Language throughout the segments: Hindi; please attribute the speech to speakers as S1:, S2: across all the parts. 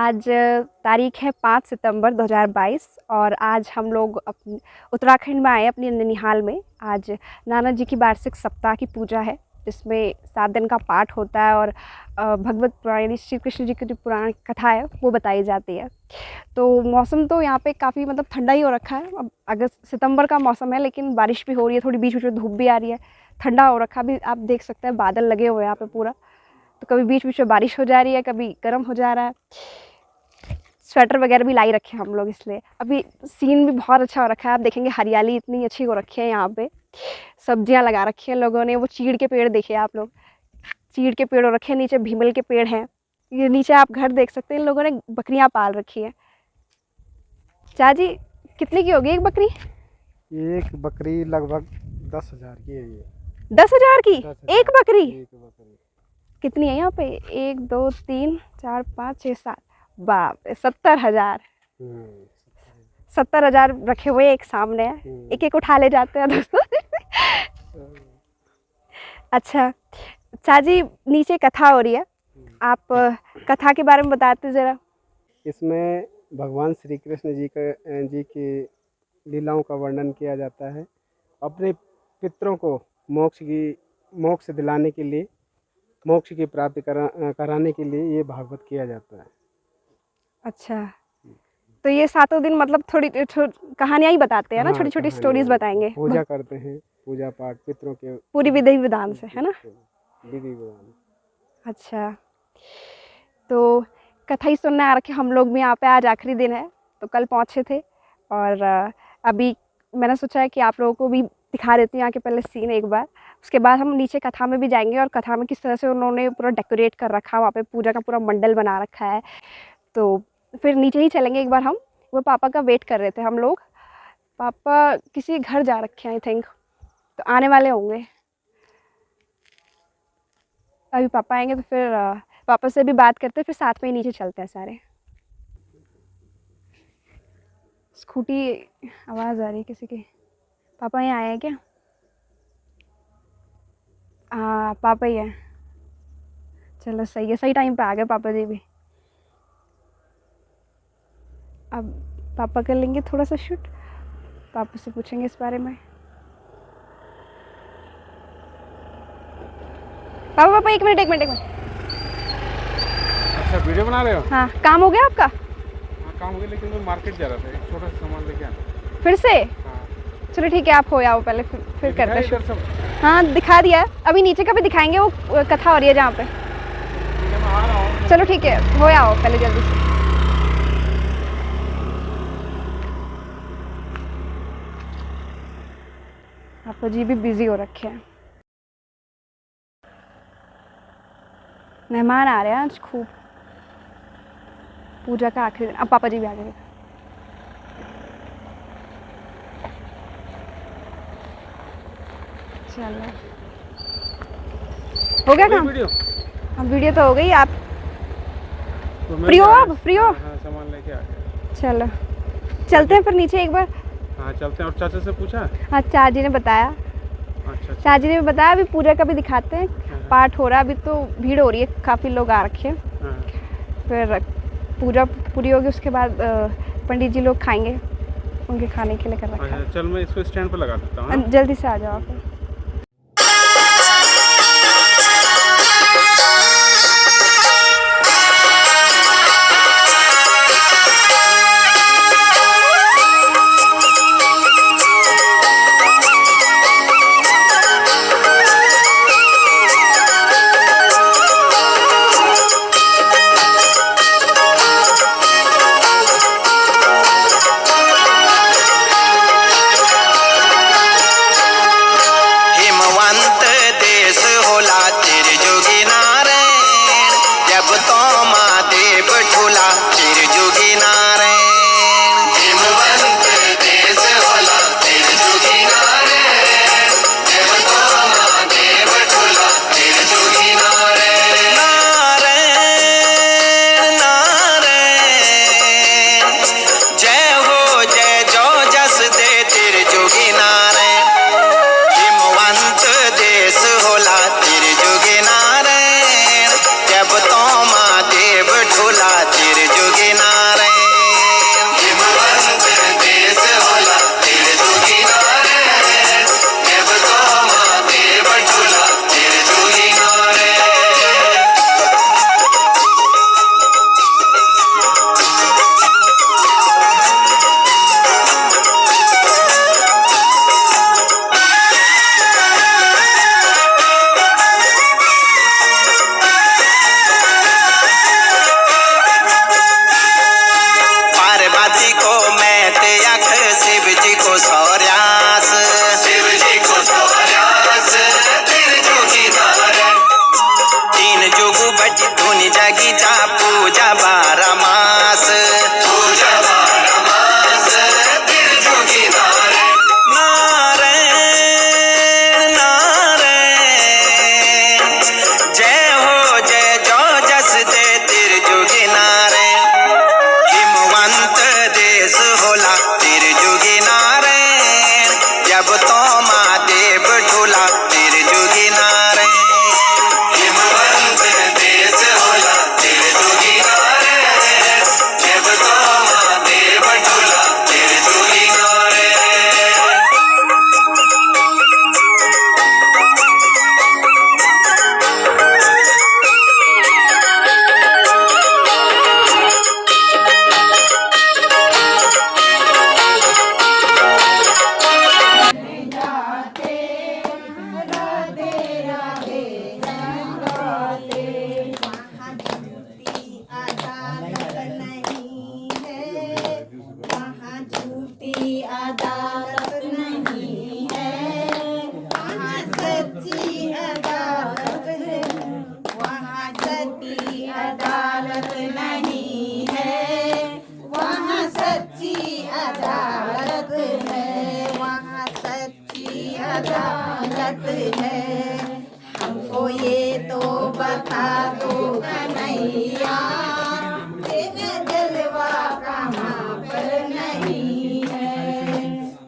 S1: आज तारीख है 5 सितंबर 2022 और आज हम लोग उत्तराखंड में आए अपनी ननिहाल में। आज नाना जी की वार्षिक सप्ताह की पूजा है जिसमें 7 दिन का पाठ होता है और भगवत पुराण यानी श्री कृष्ण जी की जो पुराण कथा है वो बताई जाती है। तो मौसम तो यहाँ पे काफ़ी मतलब ठंडा ही हो रखा है। अब अगस्त सितंबर का मौसम है लेकिन बारिश भी हो रही है, थोड़ी बीच बीच में धूप भी आ रही है, ठंडा हो रखा भी आप देख सकते हैं, बादल लगे हुए हैं यहाँ पे पूरा। तो कभी बीच बीच में बारिश हो जा रही है, कभी गर्म हो जा रहा है। स्वेटर वगैरह भी लाई रखे हैं हम लोग, इसलिए अभी सीन भी बहुत अच्छा हो रखा है। आप देखेंगे हरियाली इतनी अच्छी हो रखी है यहाँ पे, सब्जियां लगा रखी हैं लोगों ने। वो चीड़ के पेड़ देखिए आप लोग, चीड़ के पेड़ हो रखे हैं, नीचे भीमल के पेड़ हैं। ये नीचे आप घर देख सकते हैं, इन लोगों ने बकरियां पाल रखी है। चाची कितने की होगी एक बकरी?
S2: एक बकरी लगभग 10,000 की है। ये
S1: 10,000 की
S2: 10,000
S1: एक बकरी?
S2: एक बकरी
S1: कितनी है यहाँ पे? 1 2 3 4 5 6 7, बाप रे 70,000। 70,000 रखे हुए एक सामने है, एक एक उठा ले जाते हैं दोस्तों। अच्छा चाची, नीचे कथा हो रही है, आप कथा के बारे में बताते ज़रा।
S2: इसमें भगवान श्री कृष्ण जी की लीलाओं का वर्णन किया जाता है। अपने पितरों को मोक्ष दिलाने के लिए, मोक्ष की प्राप्ति कराने के लिए ये भागवत किया जाता है।
S1: अच्छा, तो ये 7 दिन मतलब थोड़ी कहानियाँ ही बताते हैं ना, छोटी छोटी स्टोरीज बताएंगे।
S2: पूजा करते हैं, पूजा पाठ पितरों के
S1: पूरी विधि विधान से, है ना?
S2: विधि विधान।
S1: अच्छा, तो कथा ही सुनने आ रखे हम लोग भी यहाँ पे। आज आखिरी दिन है तो कल पहुँचे थे और अभी मैंने सोचा है कि आप लोगों को भी दिखा देती हूँ यहाँ के पहले सीन एक बार। उसके बाद हम नीचे कथा में भी जाएंगे और कथा में किस तरह से उन्होंने पूरा डेकोरेट कर रखा है, वहाँ पे पूजा का पूरा मंडल बना रखा है। तो फिर नीचे ही चलेंगे एक बार हम। वो पापा का वेट कर रहे थे हम लोग, पापा किसी घर जा रखे हैं आई थिंक, तो आने वाले होंगे। अभी पापा आएंगे तो फिर पापा से भी बात करते हैं, फिर साथ में ही नीचे चलते हैं सारे। स्कूटी आवाज़ आ रही है किसी की। पापा यहाँ आए हैं क्या? हाँ पापा ही है। चलो सही है, सही टाइम पे आ गए पापा जी भी। अब पापा कर लेंगे थोड़ा सा शूट, पापा से पूछेंगे इस बारे में। पापा पापा एक मिनट एक मिनट एक मिनट।
S2: अच्छा, वीडियो बना रहे हो?
S1: हाँ, काम हो गया आपका?
S2: हाँ काम हो गया, लेकिन मैं मार्केट जा रहा था, एक छोटा सा सामान लेके आना।
S1: फिर से?
S2: हाँ
S1: चलो ठीक है, आप हो आओ पहले, फिर करते हैं
S2: इधर
S1: शूट।
S2: सब।
S1: हाँ दिखा दिया है, अभी नीचे का भी दिखाएंगे, वो कथा हो रही है जहाँ पे।
S2: मैं आ रहा हूँ।
S1: चलो ठीक है, हो आओ पहले जल्दी से। पापा जी भी बिजी हो रखे हैं, मेहमान आ रहे हैं आज खूब। पूजा का आखिरी दिन, अब पापा जी भी आ गए। चलो हो गया काम?
S2: वीडियो?
S1: अब वीडियो तो हो गई। आप
S2: तो
S1: फ्री हो? अब फ्री हो?
S2: हाँ, सामान लेके आ गया।
S1: चलो चलते हैं फिर नीचे एक बार।
S2: हाँ चलते हैं। और चाचा से पूछा?
S1: हाँ चाची ने बताया,
S2: अच्छा
S1: चाची ने भी बताया। अभी पूजा का भी दिखाते हैं,
S2: हाँ।
S1: पाठ हो रहा है अभी, तो भीड़ हो रही है, काफ़ी लोग आ रखे हैं।
S2: हाँ।
S1: फिर पूजा पूरी होगी, उसके बाद पंडित जी लोग खाएंगे, उनके खाने के लिए कर रखा है।
S2: अच्छा चल, मैं इसको स्टैंड पर लगा देता हूँ।
S1: जल्दी से आ जाओ आप।
S3: सच्ची अदालत नहीं है, वहाँ सच्ची अदालत है, वहाँ सच्ची अदालत नहीं है, वहाँ सच्ची अदालत है, वहाँ सच्ची अदालत है। हमको ये तो बता दो कन्हैया, तेरा जलवा कहाँ पर नहीं है।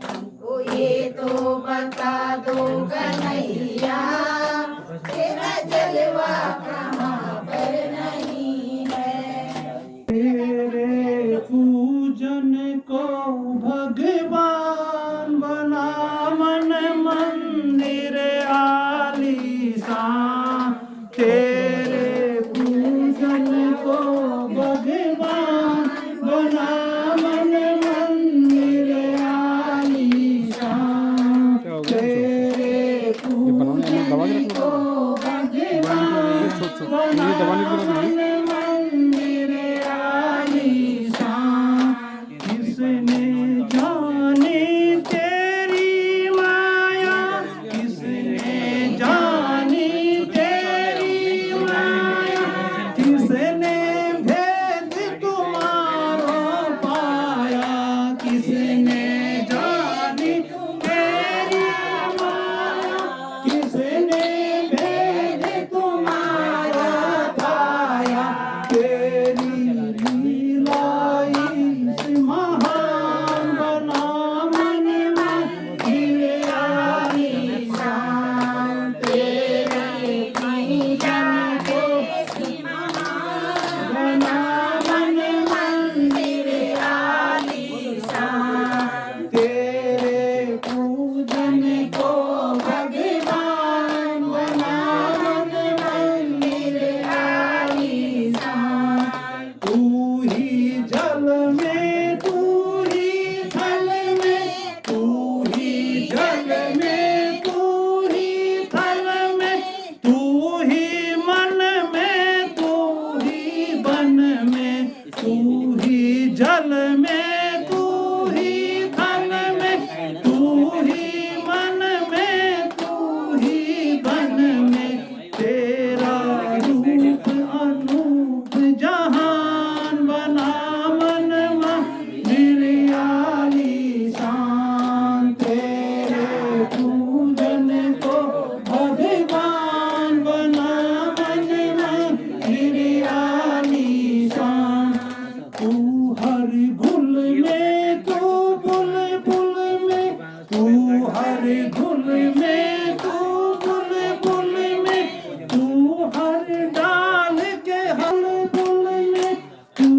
S3: हमको ये तो बता दो कन्हैया, तेरा जलवा कहाँ पर नहीं है।
S4: तेरे पूजन को भगवान बना मन मंदिर आलीशान, तेरे पूजन को भगवान बना मन मंदिर आलीशान, तेरे पूजन को भगवान बना मन मंदिर आलीशान। किसने जानी तेरी माया, किसने जानी तेरी माया, किसने भेद तुम्हारा पाया, किसने जानी तेरी माया, किसने भेद तुम्हारा पाया। तेरी लीला इस महान बना मन मंदिर आलीशान, तेरे पूजन को बना मन मंदिर आलीशान, तेरे पूजन को भगवान बना मन मंदिर आलीशान। तू ही जल में, तू ही थल में, तू ही जल में, तू ही थल में, तू ही मन में, तू ही बन में, तू ही जल में, तू ही थल में, तू ही मन में, तू ही बन में। तेरा रूप अनूप जहान बना मन मंदिर आलीशान, तेरे पूजन को भगवान बना मन मंदिर आलीशान। तू हर गुल में, तू बुलबुल में, तू हर गुल में, तू बुलबुल में, तू हर डाल के हर गुल में, तू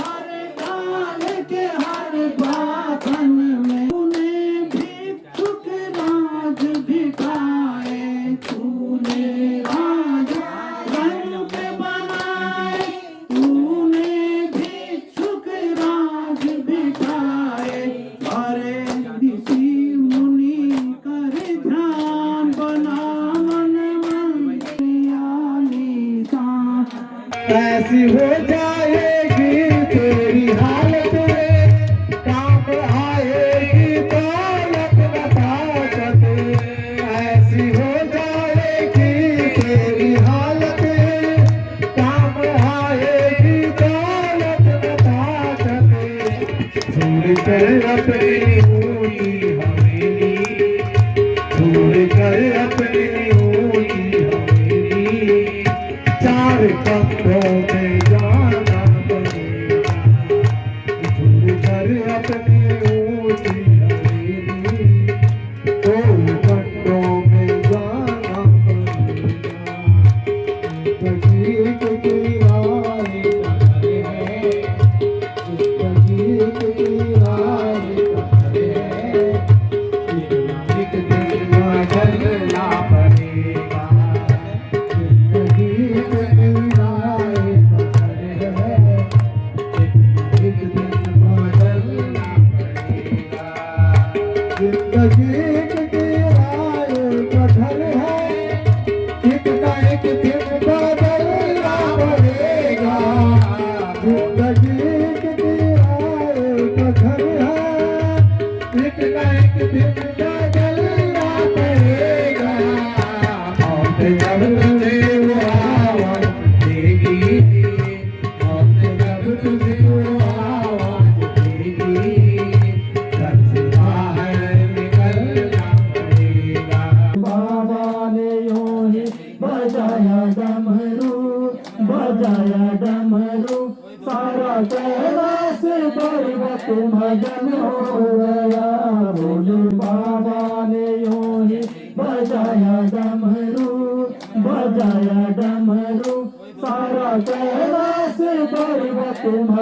S4: हर डाल के हर बातन में। तूने भिक्षुक राज भिखाए, तूने राज रंग पे बनाए, तूने भिक्षुक राज भिखाए। अरे ऋषि मुनि कर ध्यान बना मन मंदिर आलीशान। ऐसी हो जाएगी तेरी हालत रे, काम आएगी दौलत न ताकत। ऐसी हो जाएगी तेरी हालत रे, काम आएगी दौलत न ताकत। छोड़ कर अपनी ऊँची हवेली, छोड़ कर अपनी ऊँची हवेली, चार कमरों में जाना पड़ेगा। छोड़ कर अपनी ऊँची हवेली, दो कमरों में जाना पड़ेगा। जिंदगी की राह कदर है, जिंदगी की राह कदर है, एक दिन बदलना पड़ेगा। जिंदगी की राह कदर है, एक दिन बदलना पड़ेगा। जिंदगी की राह कदर है, एक न एक दिन बदलना पड़ेगा। जिंदगी की राह कदर है,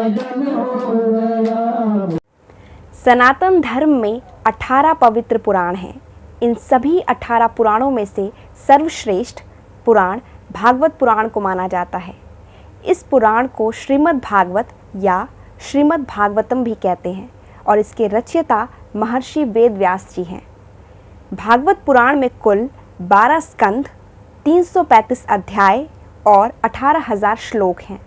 S4: साजन हो गया।
S1: सनातन धर्म में 18 पवित्र पुराण हैं। इन सभी 18 पुराणों में से सर्वश्रेष्ठ पुराण भागवत पुराण को माना जाता है। इस पुराण को श्रीमद् भागवत या श्रीमद् भागवतम भी कहते हैं और इसके रचयिता महर्षि वेद व्यास जी हैं। भागवत पुराण में कुल 12 स्कंध, 335 अध्याय और 18,000 श्लोक हैं।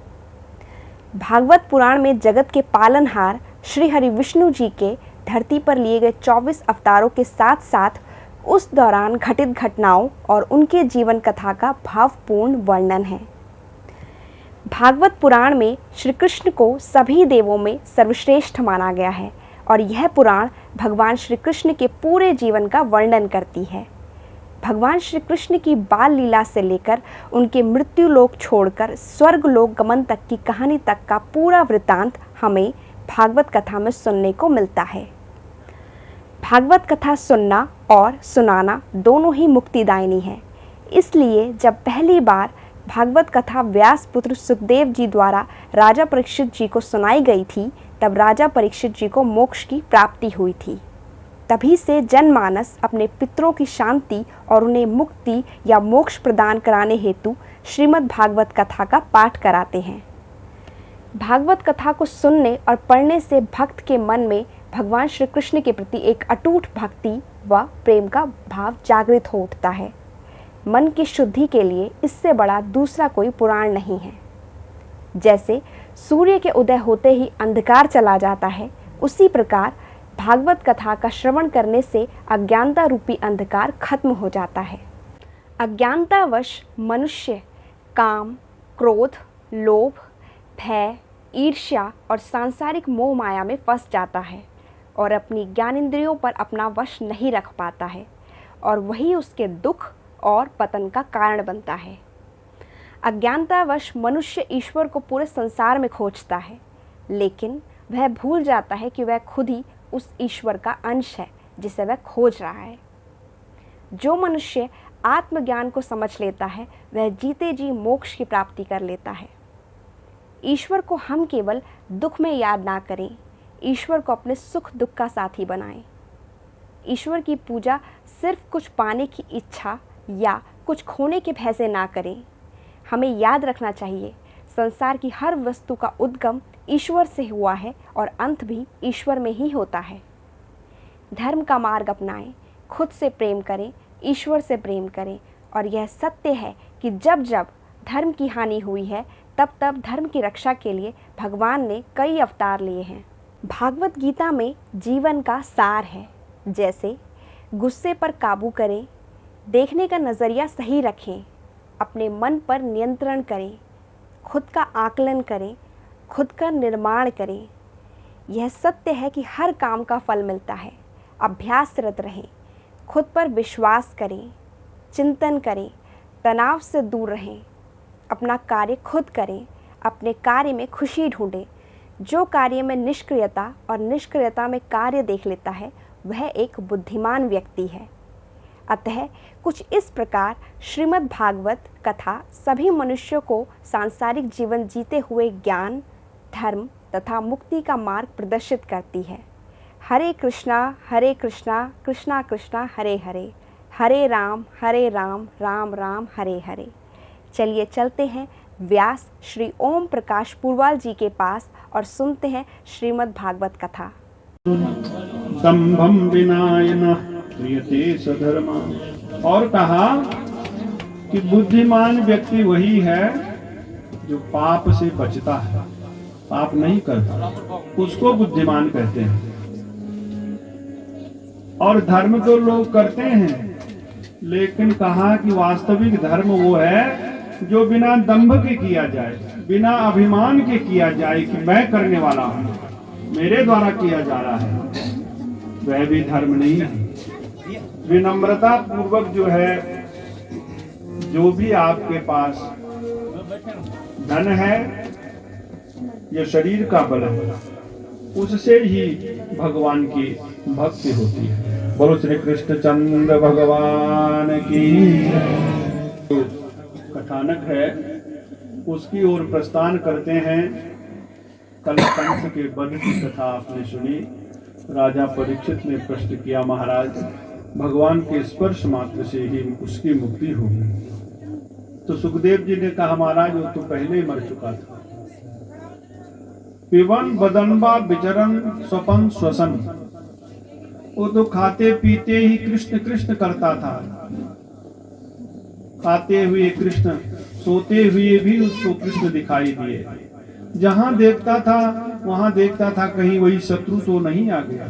S1: भागवत पुराण में जगत के पालनहार श्री हरि विष्णु जी के धरती पर लिए गए 24 अवतारों के साथ साथ उस दौरान घटित घटनाओं और उनके जीवन कथा का भावपूर्ण वर्णन है। भागवत पुराण में श्री कृष्ण को सभी देवों में सर्वश्रेष्ठ माना गया है और यह पुराण भगवान श्री कृष्ण के पूरे जीवन का वर्णन करती है। भगवान श्री कृष्ण की बाल लीला से लेकर उनके मृत्यु लोक छोड़कर स्वर्ग लोक गमन तक की कहानी तक का पूरा वृतांत हमें भागवत कथा में सुनने को मिलता है। भागवत कथा सुनना और सुनाना दोनों ही मुक्तिदायिनी है। इसलिए जब पहली बार भागवत कथा व्यास पुत्र सुखदेव जी द्वारा राजा परीक्षित जी को सुनाई गई थी, तब राजा परीक्षित जी को मोक्ष की प्राप्ति हुई थी। तभी से जनमानस अपने पितरों की शांति और उन्हें मुक्ति या मोक्ष प्रदान कराने हेतु श्रीमद् भागवत कथा का पाठ कराते हैं। भागवत कथा को सुनने और पढ़ने से भक्त के मन में भगवान श्री कृष्ण के प्रति एक अटूट भक्ति व प्रेम का भाव जागृत हो उठता है। मन की शुद्धि के लिए इससे बड़ा दूसरा कोई पुराण नहीं है। जैसे सूर्य के उदय होते ही अंधकार चला जाता है, उसी प्रकार भागवत कथा का श्रवण करने से अज्ञानता रूपी अंधकार खत्म हो जाता है। अज्ञानतावश मनुष्य काम, क्रोध, लोभ, भय, ईर्ष्या और सांसारिक मोह माया में फंस जाता है और अपनी ज्ञानेंद्रियों पर अपना वश नहीं रख पाता है और वही उसके दुख और पतन का कारण बनता है। अज्ञानतावश मनुष्य ईश्वर को पूरे संसार में खोजता है, लेकिन वह भूल जाता है कि वह खुद ही उस ईश्वर का अंश है जिसे वह खोज रहा है। जो मनुष्य आत्मज्ञान को समझ लेता है, वह जीते जी मोक्ष की प्राप्ति कर लेता है। ईश्वर को हम केवल दुख में याद ना करें, ईश्वर को अपने सुख दुख का साथी बनाएं। ईश्वर की पूजा सिर्फ कुछ पाने की इच्छा या कुछ खोने के भय से ना करें। हमें याद रखना चाहिए, संसार की हर वस्तु का उद्गम ईश्वर से हुआ है और अंत भी ईश्वर में ही होता है। धर्म का मार्ग अपनाएं, खुद से प्रेम करें, ईश्वर से प्रेम करें और यह सत्य है कि जब जब धर्म की हानि हुई है, तब तब धर्म की रक्षा के लिए भगवान ने कई अवतार लिए हैं। भागवत गीता में जीवन का सार है, जैसे गुस्से पर काबू करें, देखने का नज़रिया सही रखें, अपने मन पर नियंत्रण करें, खुद का आकलन करें, खुद का निर्माण करें। यह सत्य है कि हर काम का फल मिलता है। अभ्यासरत रहें, खुद पर विश्वास करें, चिंतन करें, तनाव से दूर रहें, अपना कार्य खुद करें, अपने कार्य में खुशी ढूंढें। जो कार्य में निष्क्रियता और निष्क्रियता में कार्य देख लेता है, वह एक बुद्धिमान व्यक्ति है। अतः कुछ इस प्रकार श्रीमद् भागवत कथा सभी मनुष्यों को सांसारिक जीवन जीते हुए ज्ञान, धर्म तथा मुक्ति का मार्ग प्रदर्शित करती है। हरे कृष्णा कृष्णा कृष्णा हरे हरे, हरे राम राम राम हरे हरे। चलिए चलते हैं व्यास श्री ओम प्रकाश पुरवाल जी के पास और सुनते हैं श्रीमद् भागवत कथा।
S4: संभम विनायन प्रियते सधर्मा। और कहा कि बुद्धिमान व्यक्ति वही है जो पाप से बचता है, पाप नहीं करता, उसको बुद्धिमान कहते हैं। और धर्म तो लोग करते हैं, लेकिन कहा कि वास्तविक धर्म वो है जो बिना दंभ के किया जाए, बिना अभिमान के किया जाए कि मैं करने वाला हूं, मेरे द्वारा किया जा रहा है, वह भी धर्म नहीं है। विनम्रता पूर्वक जो है, जो भी आपके पास धन है या शरीर का बल है, उससे ही भगवान की भक्ति होती है। बोलो श्री कृष्ण चंद्र भगवान की। कथानक है, उसकी ओर प्रस्थान करते हैं। कल कंस के वध की कथा आपने सुनी। राजा परीक्षित ने प्रश्न किया, महाराज भगवान के स्पर्श मात्र से ही उसकी मुक्ति होगी। तो सुखदेव जी ने कहा, महाराज वो तो पहले ही मर चुका था। पिबन बदनबा विचरण स्वपन श्वसन, वो तो खाते पीते ही कृष्ण कृष्ण करता था। खाते हुए कृष्ण, सोते हुए भी उसको कृष्ण दिखाई दिए। जहां देखता था वहां देखता था कहीं वही शत्रु तो नहीं आ गया।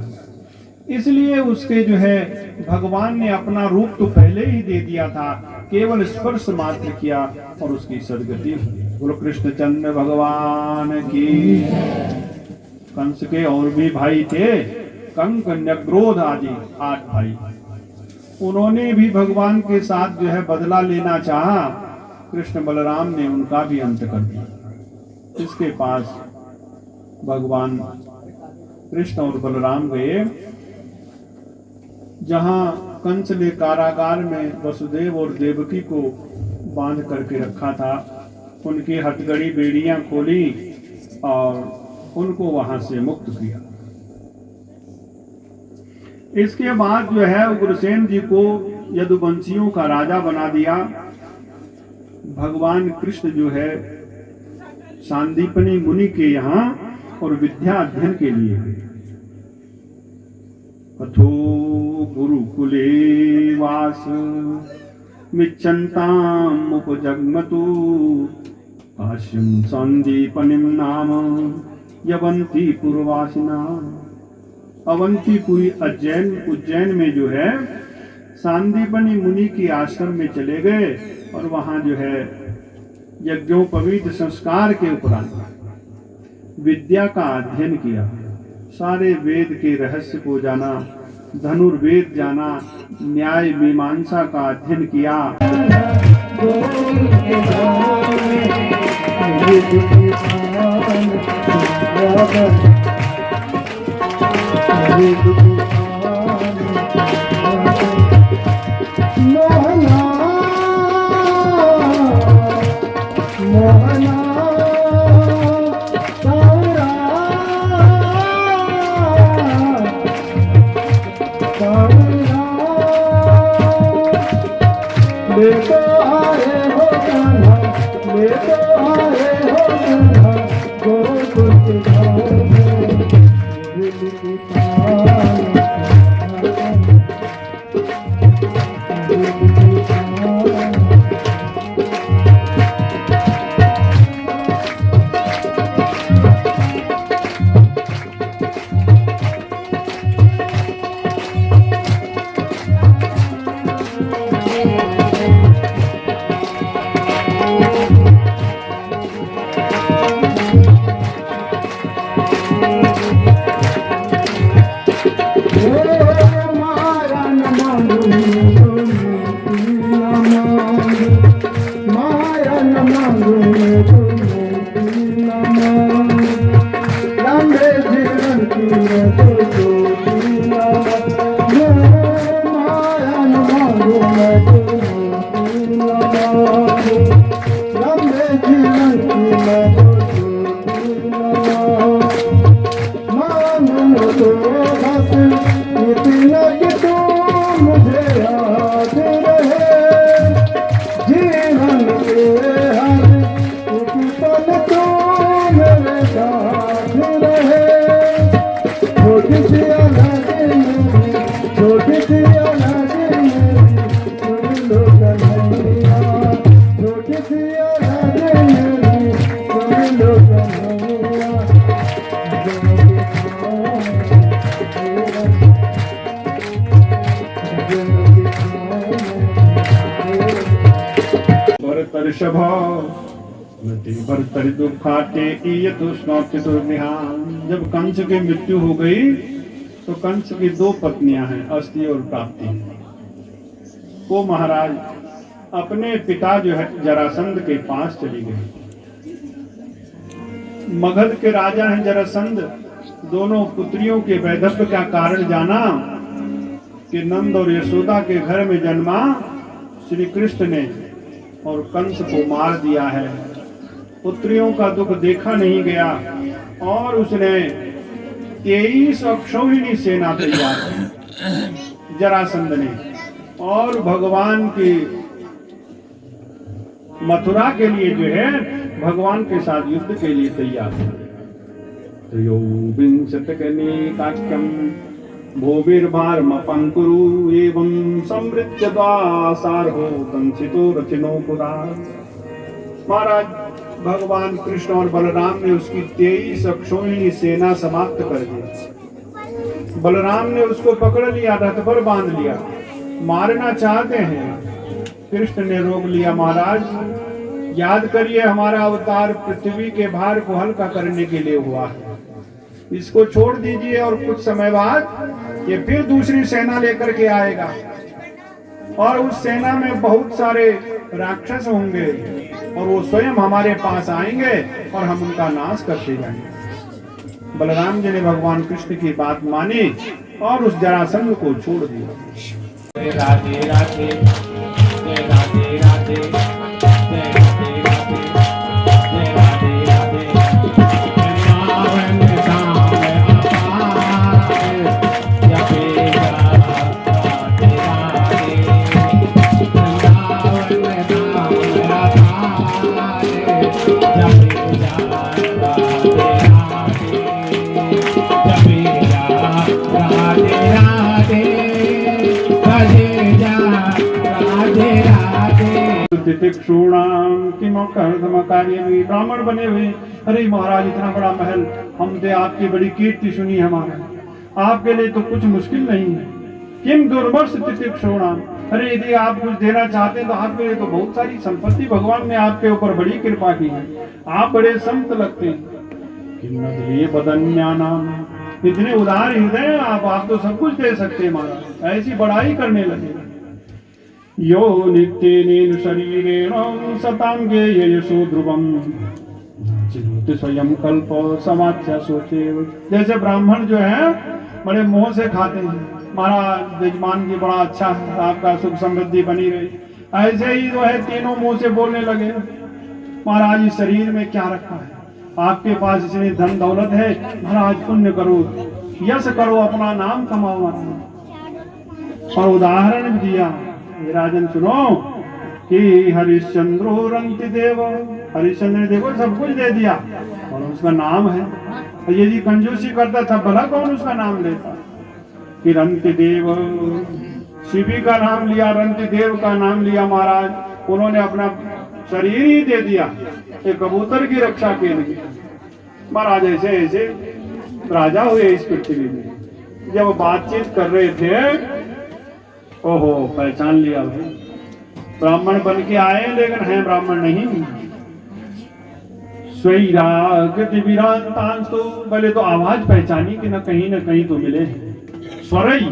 S4: इसलिए उसके जो है भगवान ने अपना रूप तो पहले ही दे दिया था, केवल स्पर्श मात्र किया और उसकी सदगति हुई। बोलो कृष्णचंद्र भगवान की। कंस के और भी भाई थे, कंक, नग्रोध आदि 8 भाई। उन्होंने भी भगवान के साथ जो है बदला लेना चाहा। कृष्ण बलराम ने उनका भी अंत कर दिया। इसके पास भगवान कृष्ण और बलराम गए, जहां कंस ने कारागार में वसुदेव और देवकी को बांध करके रखा था। उनकी हथकड़ी बेड़ियां खोली और उनको वहां से मुक्त किया। इसके बाद जो है उग्रसेन जी को यदुवंशियों का राजा बना दिया। भगवान कृष्ण जो है सांदीपनी मुनि के यहाँ और विद्या अध्ययन के लिए अथो गुरुकुले वास मिच्छन्ताम उपजग्मतु काश्यम सांदीपनिम नाम यवंती पूर्वासिना। अवंतीपुरी उज्जैन में जो है सांदीपनी मुनि के आश्रम में चले गए और वहां जो है यज्ञोपवीत संस्कार के उपरांत विद्या का अध्ययन किया। सारे वेद के रहस्य को जाना, धनुर्वेद जाना, न्याय मीमांसा का अध्ययन किया। जब कंस की मृत्यु हो गई तो कंस की 2 पत्नियां हैं, अस्ति और प्राप्ति। वो महाराज अपने पिता जो है जरासंध के पास चली गई। मगध के राजा हैं जरासंध। दोनों पुत्रियों के वैधव्य का कारण जाना कि नंद और यशोदा के घर में जन्मा श्री कृष्ण ने और कंस को मार दिया है। पुत्रियों का दुख देखा नहीं गया। और उसने 23 अक्षौहिणी सेना तैयार की जरासंध ने, और भगवान की मथुरा के लिए जो है भगवान के साथ युद्ध के लिए तैयार था। त्रयोविंशतिकनिकाख्यं भूमिर्भारमपङ्कुरु एवं समृत्य दासार्हो दंसितो रचिनो पुरा। महाराज भगवान कृष्ण और बलराम ने उसकी 23 अक्षौहिणी सेना समाप्त कर दी। बलराम ने उसको पकड़ लिया, रथ पर बांध लिया, मारना चाहते हैं, कृष्ण ने रोक लिया। महाराज याद करिए, हमारा अवतार पृथ्वी के भार को हल्का करने के लिए हुआ है, इसको छोड़ दीजिए और कुछ समय बाद ये फिर दूसरी सेना लेकर के आएगा और उस सेना में बहुत सारे राक्षस होंगे और वो स्वयं हमारे पास आएंगे और हम उनका नाश करते जाएंगे। बलराम जी ने भगवान कृष्ण की बात मानी और उस जरासंध को छोड़ दिया।
S5: राधे राधे जय राधे राधे जय राधे राधे जय राधे राधे। वृंदावन धाम आपार जपे जा राधे राधे। वृंदावन धाम आपार जपे जा राधे राधे। जपे जा राधे राधे भजे जा राधे राधे।
S4: तितिक्षूणाम किमकर्दम कार्यमी। ब्राह्मण बने हुए, अरे महाराज इतना बड़ा महल, हमने आपकी बड़ी कीर्ति सुनी है महाराज, आपके लिए तो कुछ मुश्किल नहीं है। किम दुर्वर्ष तितिक्षूणाम, अरे यदि आप कुछ देना चाहते हैं तो आपके लिए तो बहुत सारी संपत्ति भगवान ने आपके ऊपर बड़ी कृपा की है, आप बड़े संत लगते हैं। किम बदन्यानाम, इतने उदार हृदय हैं आप तो सब कुछ दे सकते हैं महाराज, ऐसी बड़ाई करने लगे। यो नित्येन शरीरेण सतांगे यशो ध्रुवम चिन्त स्वयं कल्प समाध्या सोचे। जैसे ब्राह्मण जो है बड़े मोह से खाते हैं, महाराज यजमान की बड़ा अच्छा है, आपका सुख समृद्धि बनी रही, ऐसे ही जो है तीनों मुंह से बोलने लगे, महाराज इस शरीर में क्या रखा है, आपके पास इतनी धन दौलत है, महाराज पुण्य करो, यश करो, अपना नाम कमाओ महाराज। और उदाहरण दिया, राजन सुनो कि हरिश्चंद्रो रंति देव, हरिश्चंद्र ने देखो सब कुछ दे दिया और उसका नाम है, और यदि कंजूसी करता था भला कौन उसका नाम लेता। कि रंति देव, शिवी का नाम लिया, रंति देव का नाम लिया महाराज, उन्होंने अपना शरीर ही दे दिया एक कबूतर की रक्षा के लिए। महाराज ऐसे ऐसे राजा हुए इस पृथ्वी में। जब बातचीत कर रहे थे, ओहो पहचान लिया भाई, ब्राह्मण बन के आए लेकिन हैं ब्राह्मण नहीं। स्वैराग्य विरांतांश, तो पहले तो आवाज पहचानी कि न कहीं तो मिले। स्वरई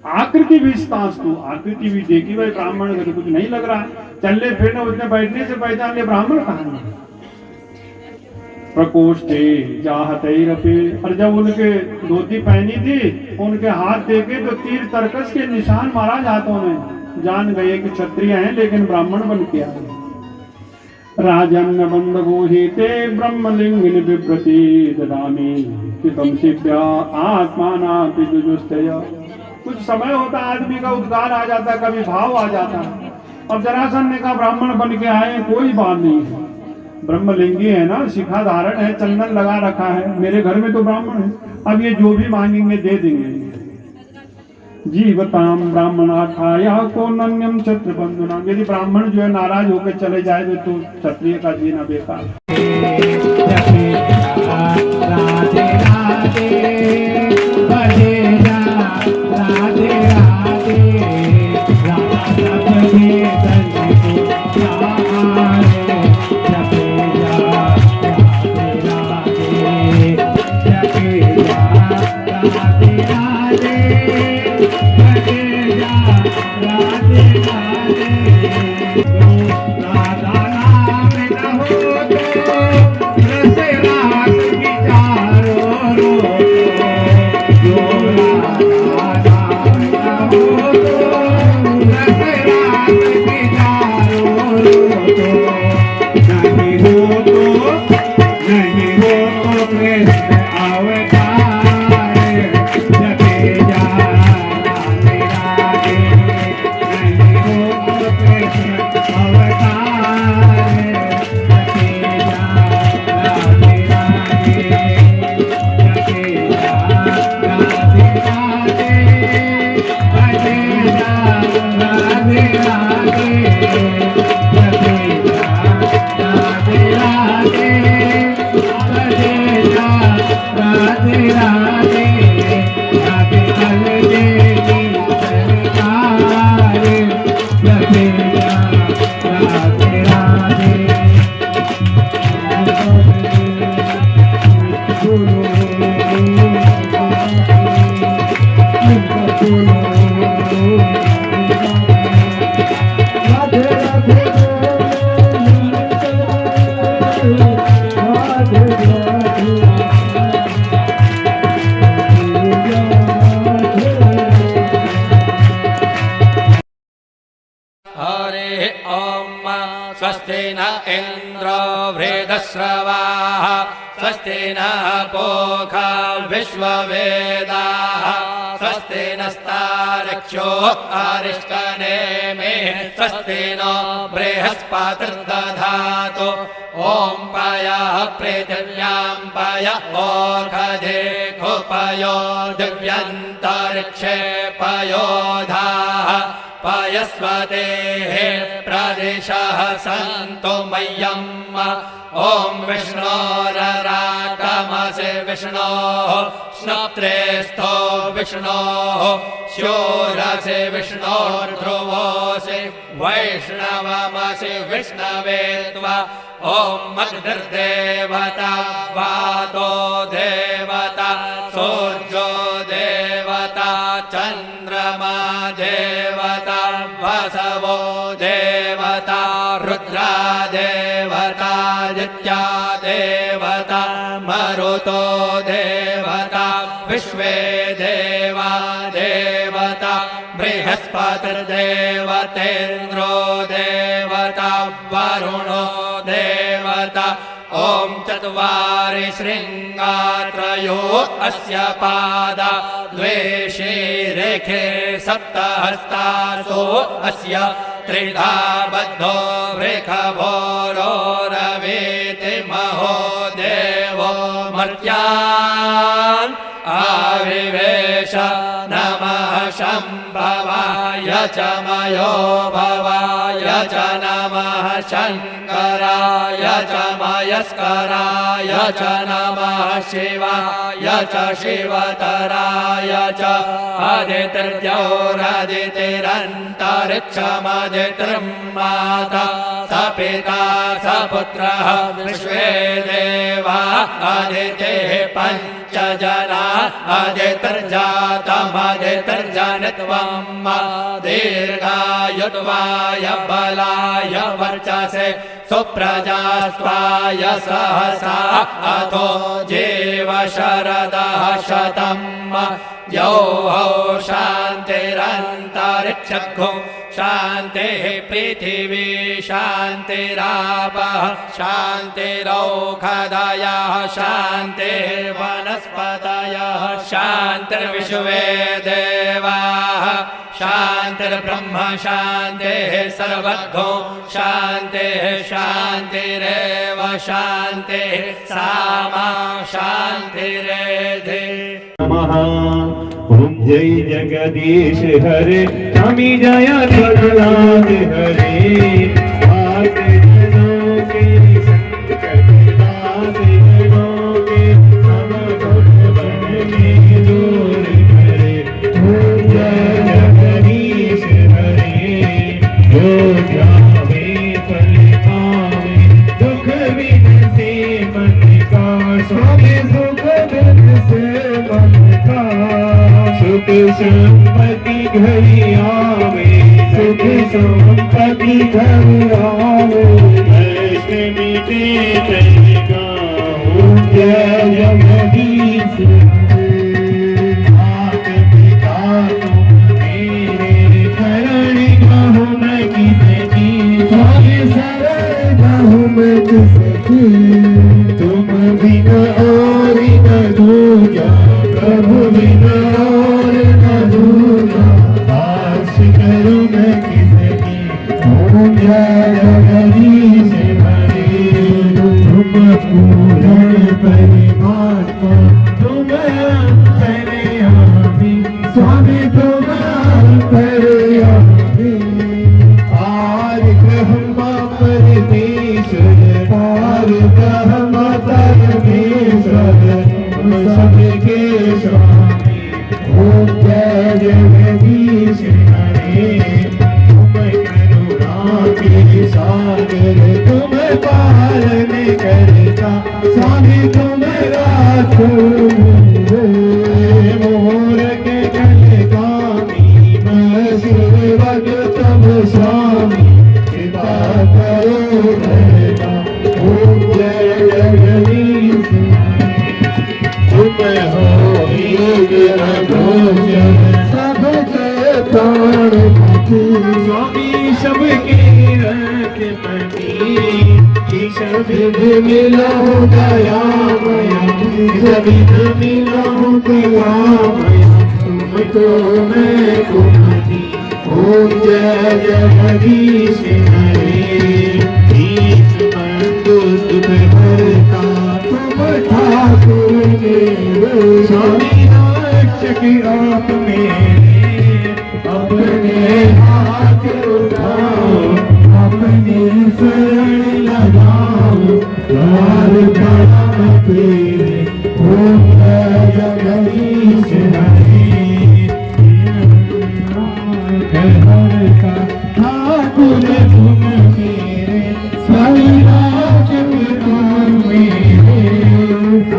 S4: आकृति भी तो आकृति भी देखी, भाई ब्राह्मण का तो कुछ नहीं लग रहा, चलने फिरने उठने बैठने से पहचान ले ब्राह्मण कहाँ है। प्रकोष्ठे जाहतैरपि, और जब उनके धोती पहनी थी उनके हाथ देखे तो तीर तरकस के निशान महाराज हाथों में, जान गए कि क्षत्रिय हैं लेकिन ब्राह्मण बन के आए। राजन बंधवो हेते ब्रह्मलिंग बिभ्रति ददामि कितम शिव्या आत्माना पिजुजुस्तय। कुछ समय होता आदमी का उद्गार आ जाता, कभी भाव आ जाता। अब जरासंध ने कहा ब्राह्मण बन के आए, कोई बात नहीं है, ब्रह्मलिंगी है ना, शिखा धारण है, चंदन लगा रखा है, मेरे घर में तो ब्राह्मण है, अब ये जो भी मांगेंगे दे देंगे। जीवताम ब्राह्मणाठाया को नन्यम छत्र बंधुना, यदि ब्राह्मण जो है नाराज होकर चले जाए तो क्षत्रिय का जीना बेकार।
S5: राधे राधे भजे जा राधे राधे। राधा भजे तन को आरे, जपे जा राधे राधे। जपे जा राधे राधे भजे जा राधे राधे। राधा नाम न हो तो रस रास विचारो रो, जो राधा नाम न हो तो रस रास विचारो रो। नहीं हो तो इन्द्रो वृधश्रवाः स्वस्ति नः पूषा विश्ववेदाः स्वस्ति नस्तार्क्ष्यो अरिष्टनेमिः स्वस्ति नो बृहस्पतिर्दधातु ॐ पयः पृथिव्यां पय ओषधे खुपयो दिव्यन्तरिक्षे पयोधाः पयस्वतेः प्रदिशः सन्तु मह्यम् ॐ विष्णोरराटमसि विष्णोः स्नप्त्रेस्थो विष्णोः शूरसि विष्णोर्ध्रुवोऽसि वैष्णवमसि विष्णवे त्वा ॐ अग्निर्देवता वातो देवता सूर्यो देवता चन्द्रमा देवता वसवो देवता रुद्रा देवता आदित्या देवता मरुतो देवता विश्वे देवा देवता बृहस्पतिर्देवतेन्द्रो देवता वरुणो देवता ॐ चत्वारि शृङ्गात्रयो अस्य पादा द्वे शीरेखे सप्तहस्तासो अस्य त्रिधा बद्धो वृषभोरोरवीति महो देवो मर्त्यान् आविवेश नमः शम्भवाय च मयो भवाय च नमः शङ्कराय च मयस्कराय च नमः शिवाय च शिवतराय च आदित्यौरदितिरन्तरिक्षमदितिर्माता स पिता स पुत्रः विश्वे देवा आदितेः पञ्च जना आदितिर्जातमदितिर्जनित्वम् दीर्घायुत्वाय बलाय वर्चसे सुप्रजास्त्वाय सहसा अथो जीव शरदः शतम् यौः शान्तिरन्तरिक्षगुं शान्तिः पृथिवी शान्तिरापः शान्तिरौषधयः शान्तिर्वनस्पतयः शान्तिर्विश्वे देवाः शान्तिर्ब्रह्म शान्तिः सर्वगो शान्तिः शान्तिरेव शान्तिः सामा शान्तिरेधि
S6: नमः। ओम जय जगदीश हरे स्वामी जय प्रहलाद हरे आर्त जनों के संकट नाथ जनों के सब दुख बने दूर करे। ओम जय जगदीश हरे जो जावे पल पावे दुख विनसे मन का स्वामी सुख से मन का सुख संपत्ति घरी आवे सुख संपत्ति घर आवे कष्ट मिटे चलेगा। ओम जय जगदीश मात पिता तुम मेरे शरण गहु मैं किसकी स्वामी शरण गहु मैं किसकी तुम बिना और न दूजा प्रभु बिना और न दूजा दास करूं मैं किसकी। ओम जय जगदीश हरे तुम पूर्ण परमात्मा तुम अंतर्यामी स्वामी तुम अंतर्यामी पार ब्रह्मा परमेश्वर पार ब्रह्मा परमेश्वर सबके स्वामी। ओम जय जगदीश हरे तुम करुणा के सागर तुम पालन करता स्वामी तुम राखो मोर के जलगामी मसूरवग तब स्वामी कृपा करो रहना। ओम जय जगदीश तुम हो योग रघोजन सबके प्राण स्वामी सबके रख
S5: पति ईश विधि मिलहु दयामय ईश विधि मिलहु दयामय तुमको मैं कुमति ओम जय जगदीश हरे दीन बंधु दुख हरता तुम ठाकुर मेरे स्वामी रक्षक आप मेरे अपने हाथ उठाओ अपने शरण लगाओ द्वार बड़ा तेरे ओम जय जगदीश हरे हर का ठाकुर तुम मेरे स्वराज तुम मेरे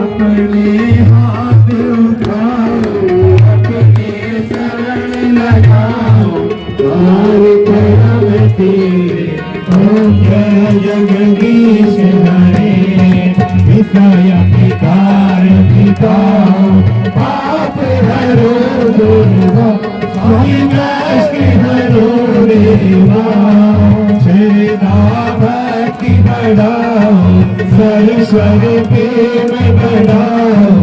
S5: अपने हाथ उठाओ अपने शरण लगाओ द्वार करम तेरे ओम जय जगदीश हरे विषय विकार मिटाओ पाप हरो देवा स्वामी कष्ट हरो देवा श्रद्धा भक्ति बढ़ाओ सरस्वर प्रेम बढ़ाओ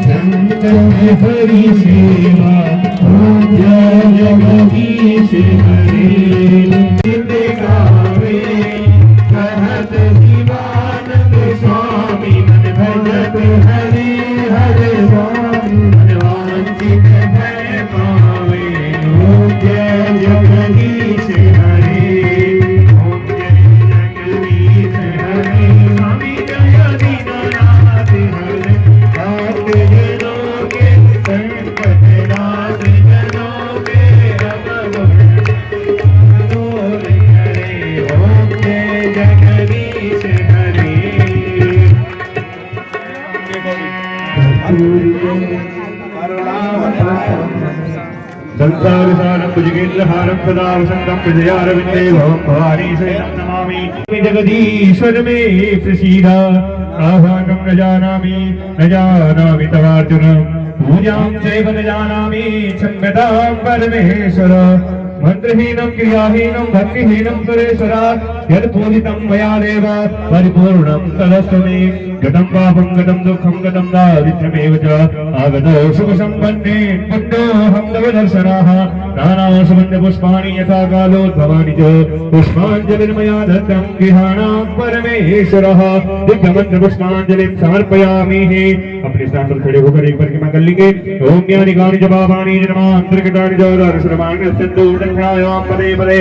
S5: संत में हरि सेवा ओम जय जगदीश हरे जिंदे गावे कहत शिवानंद स्वामी मन भजत हरे हरे स्वामी मन वांछित भय पावे ओम जय जगदीश हरे ओम जय जगदीश हरे स्वामी जय दीनानाथ हरे भक्त जनों के संकट नाथ जनों के रब मनोर करे ओम जय जगदीश हरे संसार सारं भुजगेन्द्र हारं सदा वसन्तं हृदयारविन्दे भवं भवानी सहितं नमामि जगदीश्वर मे प्रसीद आभागं न जानामि तवार्जुन पूजां चैव न जानामि क्षम्यतां परमेश्वर मंत्रहीनं क्रियाहीनं भक्तिहीनं सुरेश्वर यत्पूजितं मया देव परिपूर्णं तदस्तु मे गतं पापं गतं दुःखं गतं दारिद्र्यमेव च आगतो सुखसम्पन्ने पुण्योऽहं तव दर्शनाः नानासुगन्धपुष्पाणि यथा कालोद्भवानि च पुष्पाञ्जलिर्मया दत्तं गृहाणां परमेश्वरः दिव्यमन्त्रपुष्पाञ्जलिं समर्पयामि अपने स्थान पर खड़े होकर एक परिक्रमा कर लेंगे ओम ज्ञानी गानी जपापानी जन्मांतरिकटानि जौदारश्रमाणि अत्यंतो दक्षिणायां पदे पदे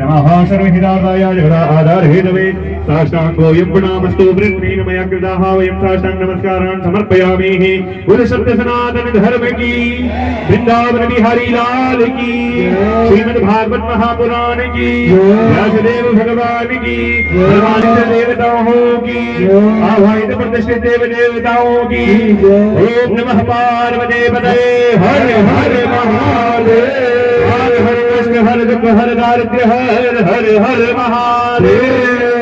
S5: नमः सर्वहिताय जगदा आधार हेतवे साष्टांगो यम्पणामस्तु वृत्तिन मया कृताः वयं साष्टांग नमस्कारान् समर्पयामि बोल सत्य सनातन धर्म की वृंदावन बिहारी लाल की श्रीमद् भागवत महापुराण की व्यासदेव भगवान की प्रमाणित देवताओं की आवाहित प्रतिष्ठित देव देवताओं की ओम नमः पार्वती पतये हर हर महादेव हर हर कृष्ण हर दुख हर दारिद्र्य हर हर हर महादेव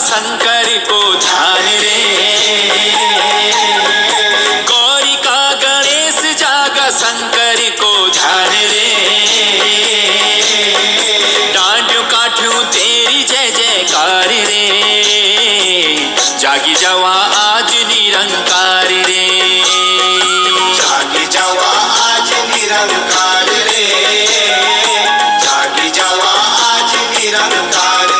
S7: शंकर को ध्यान रे, गौरी का गणेश जागा शंकर को ध्यान रे, डांडू काठू तेरी जय जयकार रे, जागी जवा आज निरंकार रे,
S8: जागी जवा आज निरंकार रे, जागी जवा आज निरंकार रे,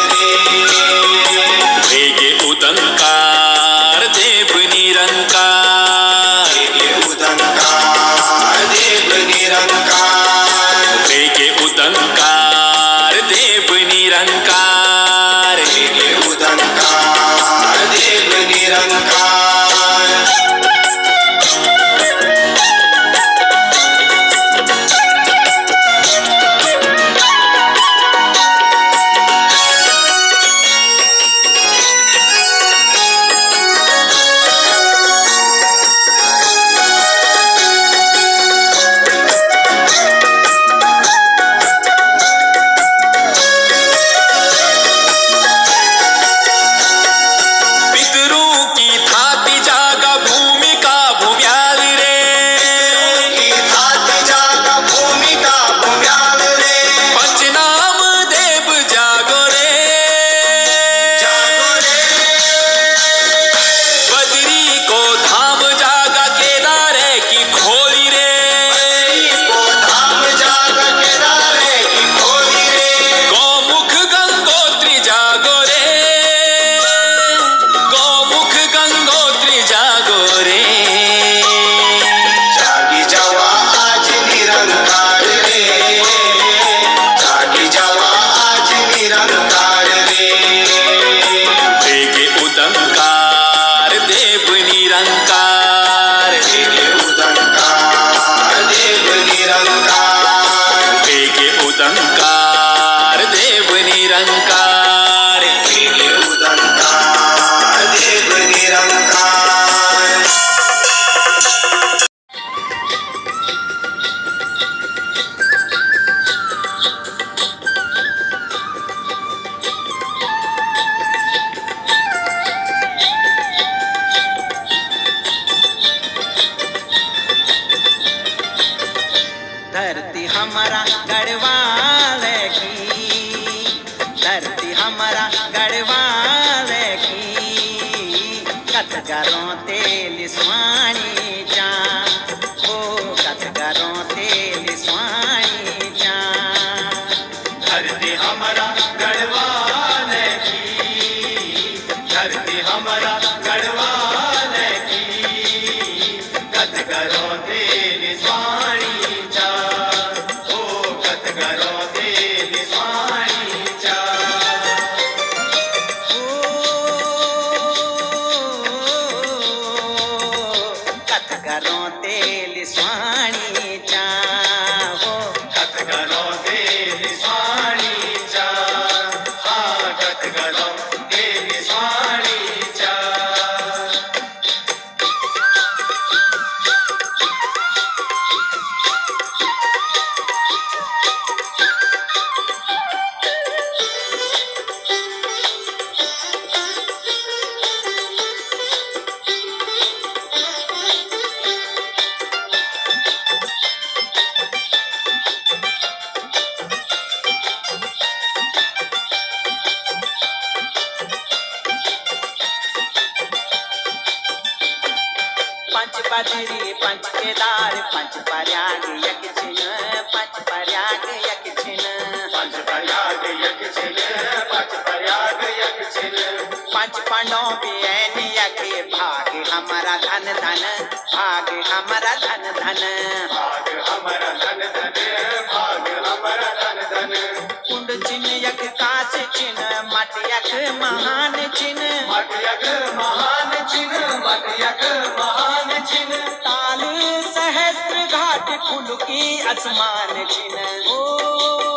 S7: वेगे उदंकार देव निरंकार,
S8: वेगे उदंकार देव निरंकार,
S7: वेगे उदंकार देव निरंकार,
S8: वेगे उदंकार देव निरंकार।
S3: धरती हमारा गढ़वाल की, धरती हमारा गढ़वाल की, कथगरों तेल स्वाणी जा, ओ कथगरों तेल स्वाणी जा।
S8: धरती हमारा गढ़वाल की, धरती हमारा गढ़वाल की, कथगरों तेल स्वाणी जा, ओ कथगरों तेल स्वाणी जा।
S3: कथगरों तेल स्वाणी जा, हो
S8: कथगरों तेल स्वाणी जा, हाँ कथगरों तेल स्वाणी जा।
S3: पंच बदरी पंच केदार पंच प्रयाग यक छिन, पंच प्रयाग यक छिन,
S8: पंच प्रयाग यक छिन, पंच प्रयाग यक छिन,
S3: पंच पांडव बियन यक भाग हमारा धन धन, भाग हमारा धन धन,
S8: भाग हमारा धन धन, भाग हमारा धन धन।
S3: कुंड चिन्ह यक काश चिन्ह मट यक महान चिन्ह,
S8: मटयक महान चिन्ह, मटयक महान चिन्ह,
S3: ताल सहस्त्र घाट फुल की आसमान चिन्ह, ओ